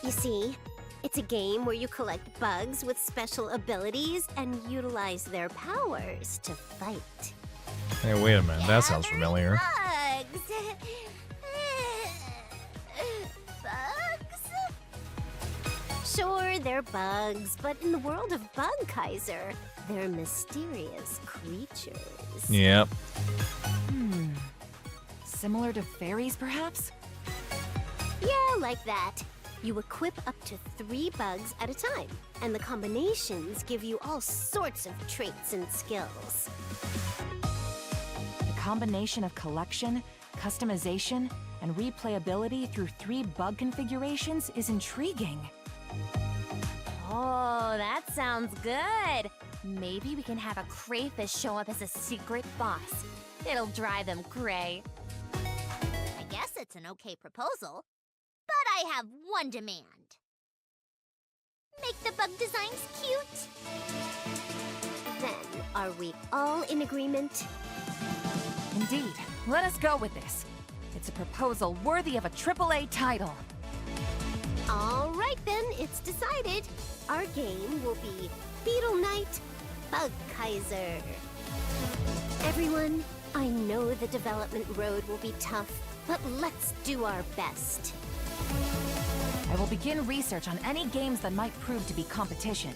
You see, it's a game where you collect bugs with special abilities and utilize their powers to fight. Hey, wait a minute, that sounds familiar. Bugs! Bugs? Sure, they're bugs, but in the world of Bug Kaiser, they're mysterious creatures. Yep. Similar to fairies, perhaps? Yeah, like that. You equip up to 3 bugs at a time, and the combinations give you all sorts of traits and skills. The combination of collection, customization, and replayability through 3 bug configurations is intriguing. Oh, that sounds good. Maybe we can have a crayfish show up as a secret boss. It'll drive them cray. I guess it's an okay proposal, but I have one demand. Make the bug designs cute. Then, are we all in agreement? Indeed. Let us go with this. It's a proposal worthy of a AAA title. All right then, it's decided. Our game will be Beetle Knight Bug Kaiser. Everyone, I know the development road will be tough, but let's do our best. I will begin research on any games that might prove to be competition.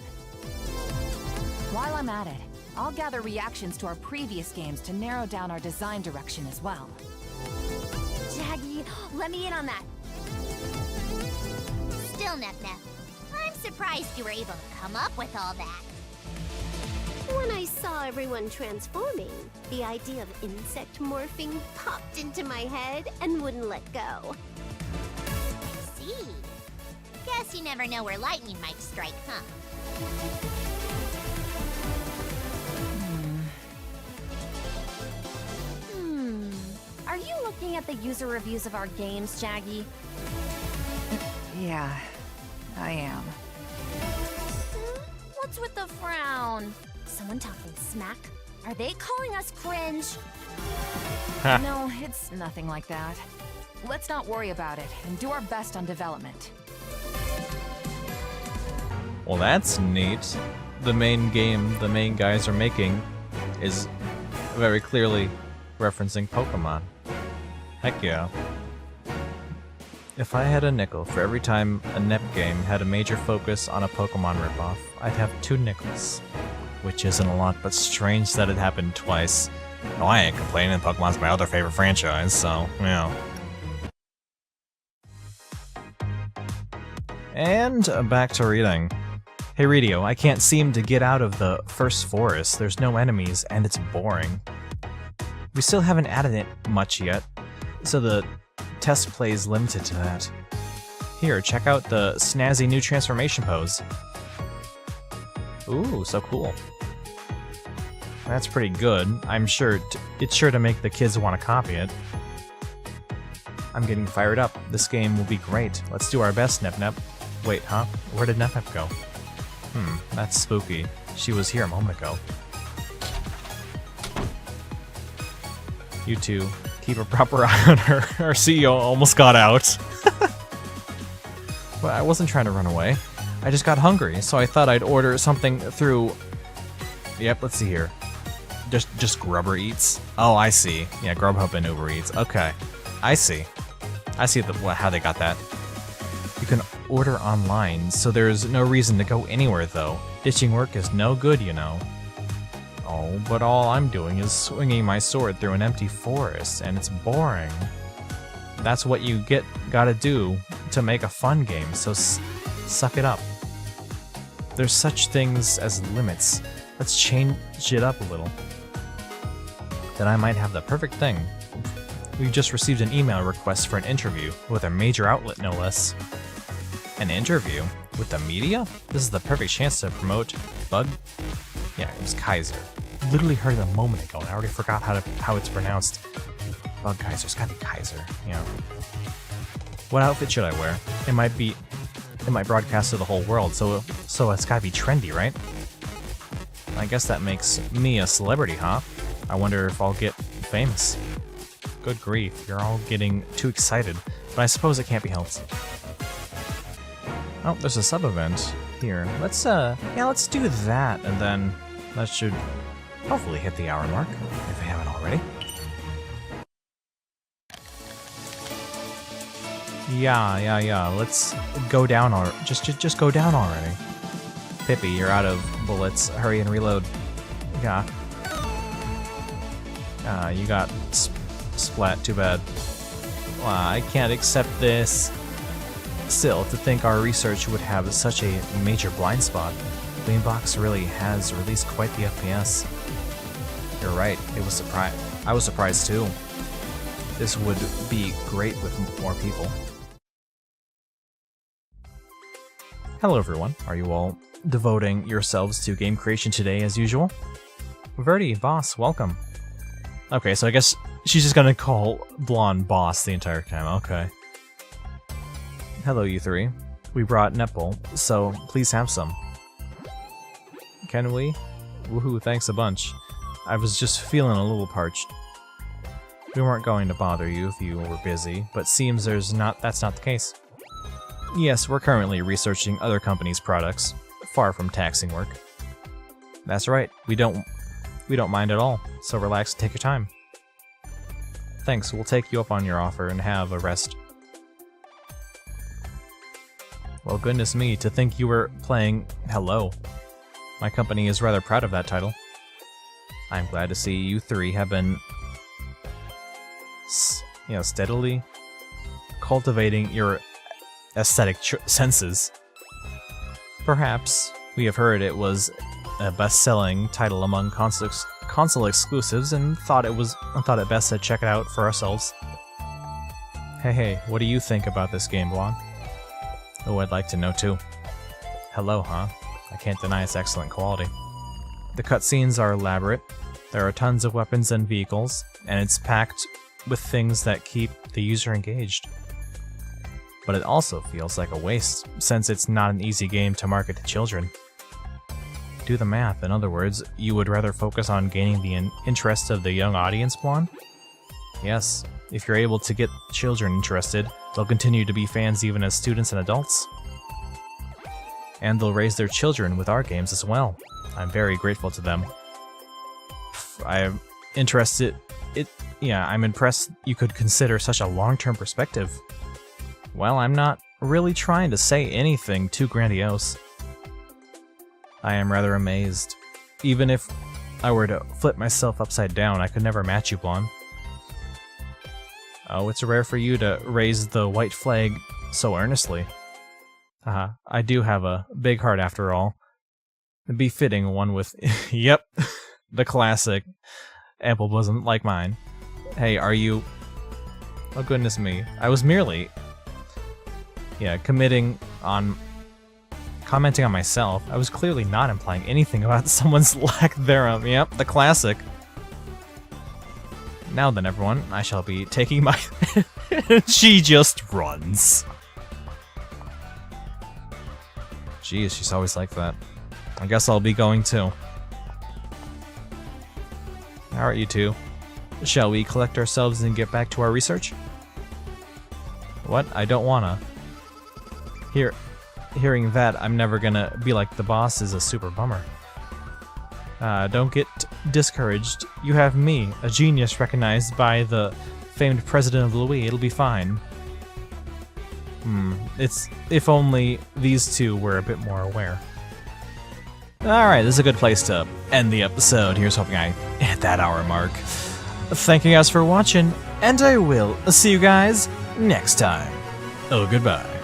While I'm at it, I'll gather reactions to our previous games to narrow down our design direction as well. Jaggy, let me in on that. Still, Nep, I'm surprised you were able to come up with all that. When I saw everyone transforming, the idea of insect morphing popped into my head and wouldn't let go. I see. Guess you never know where lightning might strike, huh? Are you looking at the user reviews of our games, Jaggy? Yeah, I am. What's with the frown? Someone talking smack? Are they calling us cringe? No, it's nothing like that. Let's not worry about it and do our best on development. Well, that's neat. The main game the main guys are making is very clearly referencing Pokemon. Heck yeah. If I had a nickel for every time a NEP game had a major focus on a Pokemon ripoff, I'd have 2 nickels. Which isn't a lot, but strange that it happened twice. No, I ain't complaining, Pokemon's my other favorite franchise, so, yeah. And back to reading. Hey Radio, I can't seem to get out of the first forest. There's no enemies, and it's boring. We still haven't added it much yet, so the test play is limited to that. Here, check out the snazzy new transformation pose. Ooh, so cool. That's pretty good. I'm sure it's sure to make the kids want to copy it. I'm getting fired up. This game will be great. Let's do our best, Nep Nep. Wait, huh? Where did Nep Nep go? That's spooky. She was here a moment ago. You two, keep a proper eye on her. Our CEO almost got out. But I wasn't trying to run away. I just got hungry, so I thought I'd order something through... Yep, let's see here. Just Grubber Eats? Oh, I see. Yeah, Grubhub and Uber Eats. Okay. I see. I see how they got that. You can order online, so there's no reason to go anywhere though. Ditching work is no good, you know. Oh, but all I'm doing is swinging my sword through an empty forest, and it's boring. That's what you gotta do to make a fun game, so suck it up. There's such things as limits. Let's change it up a little. Then I might have the perfect thing. We just received an email request for an interview with a major outlet, no less. An interview? With the media? This is the perfect chance to promote Bug... Yeah, it was Kaiser. Literally heard it a moment ago, and I already forgot how it's pronounced. Bug Kaiser. It's gotta be Kaiser. Yeah. What outfit should I wear? It might broadcast to the whole world, so it's gotta be trendy, right? I guess that makes me a celebrity, huh? I wonder if I'll get famous. Good grief, you're all getting too excited, but I suppose it can't be helped. Oh, there's a sub-event here. Let's do that, and then that should hopefully hit the hour mark, if we haven't already. Yeah, let's go down, or just go down already. Pippi, you're out of bullets. Hurry and reload. Yeah. You got splat, too bad. I can't accept this. Still, to think our research would have such a major blind spot. Boombox really has released quite the FPS. You're right, I was surprised too. This would be great with more people. Hello everyone, are you all devoting yourselves to game creation today as usual? Verdi, boss, welcome. Okay, so I guess she's just gonna call Blonde boss the entire time, okay. Hello you three. We brought Nepal, so please have some. Can we? Woohoo, thanks a bunch. I was just feeling a little parched. We weren't going to bother you if you were busy, but seems that's not the case. Yes, we're currently researching other companies' products, far from taxing work. That's right, we don't mind at all, so relax and take your time. Thanks, we'll take you up on your offer and have a rest. Well, goodness me, to think you were playing Hello. My company is rather proud of that title. I'm glad to see you three have been, steadily cultivating your aesthetic senses. Perhaps we have heard it was a best-selling title among console exclusives and thought it best to check it out for ourselves. Hey, what do you think about this game, Blonde? Oh, I'd like to know too. Hello, huh? I can't deny its excellent quality. The cutscenes are elaborate, there are tons of weapons and vehicles, and it's packed with things that keep the user engaged. But it also feels like a waste, since it's not an easy game to market to children. Do the math, in other words, you would rather focus on gaining the interest of the young audience, Blonde? Yes, if you're able to get children interested, they'll continue to be fans even as students and adults. And they'll raise their children with our games as well. I'm very grateful to them. I'm impressed you could consider such a long-term perspective. Well, I'm not really trying to say anything too grandiose. I am rather amazed. Even if I were to flip myself upside down, I could never match you, Blonde. Oh, it's rare for you to raise the white flag so earnestly. I do have a big heart after all. It'd be fitting one with, yep, the classic ample bosom like mine. Hey, are you... Oh goodness me, I was merely... commenting on myself. I was clearly not implying anything about someone's lack thereof. Yep, the classic. Now then, everyone, I shall be taking my... She just runs. Jeez, she's always like that. I guess I'll be going too. Alright, you two. Shall we collect ourselves and get back to our research? What? I don't wanna. Hearing that I'm never gonna be like the boss is a super bummer. Don't get discouraged. You have me, a genius recognized by the famed president of Louis. It'll be fine. It's if only these two were a bit more aware. Alright, this is a good place to end the episode. Here's hoping I hit that hour mark. Thank you guys for watching, and I will see you guys next time. Oh, goodbye.